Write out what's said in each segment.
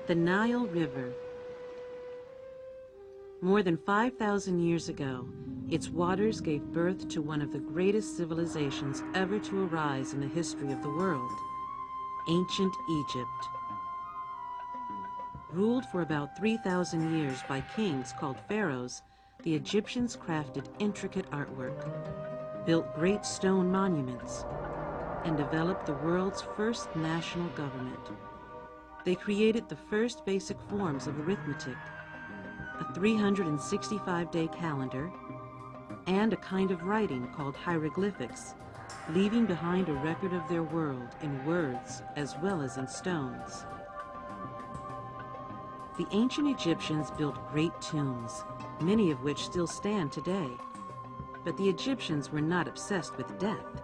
The Nile River. More than 5,000 years ago, its waters gave birth to one of the greatest civilizations ever to arise in the history of the world, ancient Egypt. Ruled for about 3,000 years by kings called pharaohs, the Egyptians crafted intricate artwork, built great stone monuments, and developed the world's first national government. They created the first basic forms of arithmetic, a 365-day calendar, and a kind of writing called hieroglyphics, leaving behind a record of their world in words as well as in stones. The ancient Egyptians built great tombs, many of which still stand today. But the Egyptians were not obsessed with death.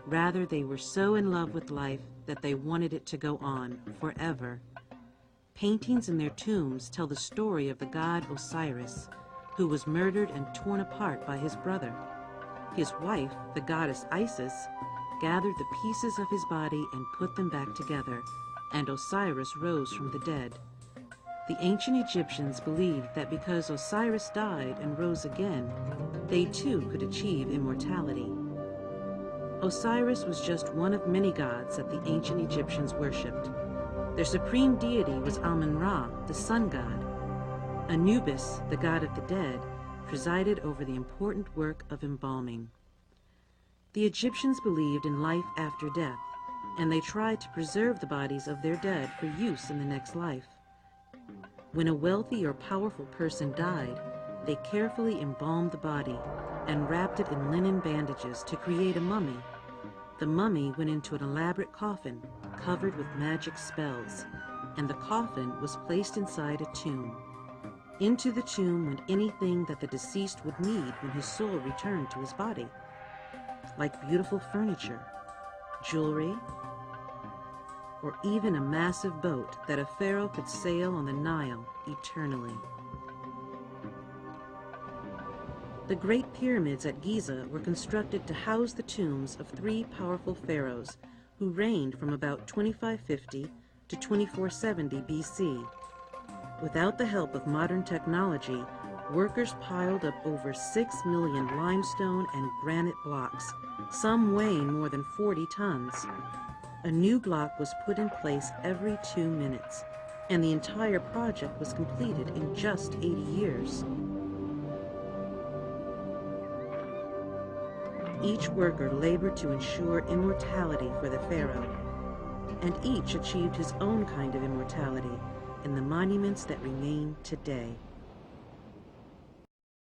Rather, they were so in love with life that they wanted it to go on forever. Paintings in their tombs tell the story of the god Osiris, who was murdered and torn apart by his brother. His wife, the goddess Isis, gathered the pieces of his body and put them back together, and Osiris rose from the dead. The ancient Egyptians believed that because Osiris died and rose again, they too could achieve immortality. Osiris was just one of many gods that the ancient Egyptians worshipped. Their supreme deity was Amun-Ra, the sun god. Anubis, the god of the dead, presided over the important work of embalming. The Egyptians believed in life after death, and they tried to preserve the bodies of their dead for use in the next life. When a wealthy or powerful person died, they carefully embalmed the body and wrapped it in linen bandages to create a mummy. The mummy went into an elaborate coffin covered with magic spells, and the coffin was placed inside a tomb. Into the tomb went anything that the deceased would need when his soul returned to his body, like beautiful furniture, jewelry, or even a massive boat that a pharaoh could sail on the Nile eternally. The Great Pyramids at Giza were constructed to house the tombs of three powerful pharaohs who reigned from about 2550 to 2470 BC. Without the help of modern technology, workers piled up over 6 million limestone and granite blocks, some weighing more than 40 tons. A new block was put in place every 2 minutes, and the entire project was completed in just 80 years. Each worker labored to ensure immortality for the pharaoh, and each achieved his own kind of immortality in the monuments that remain today.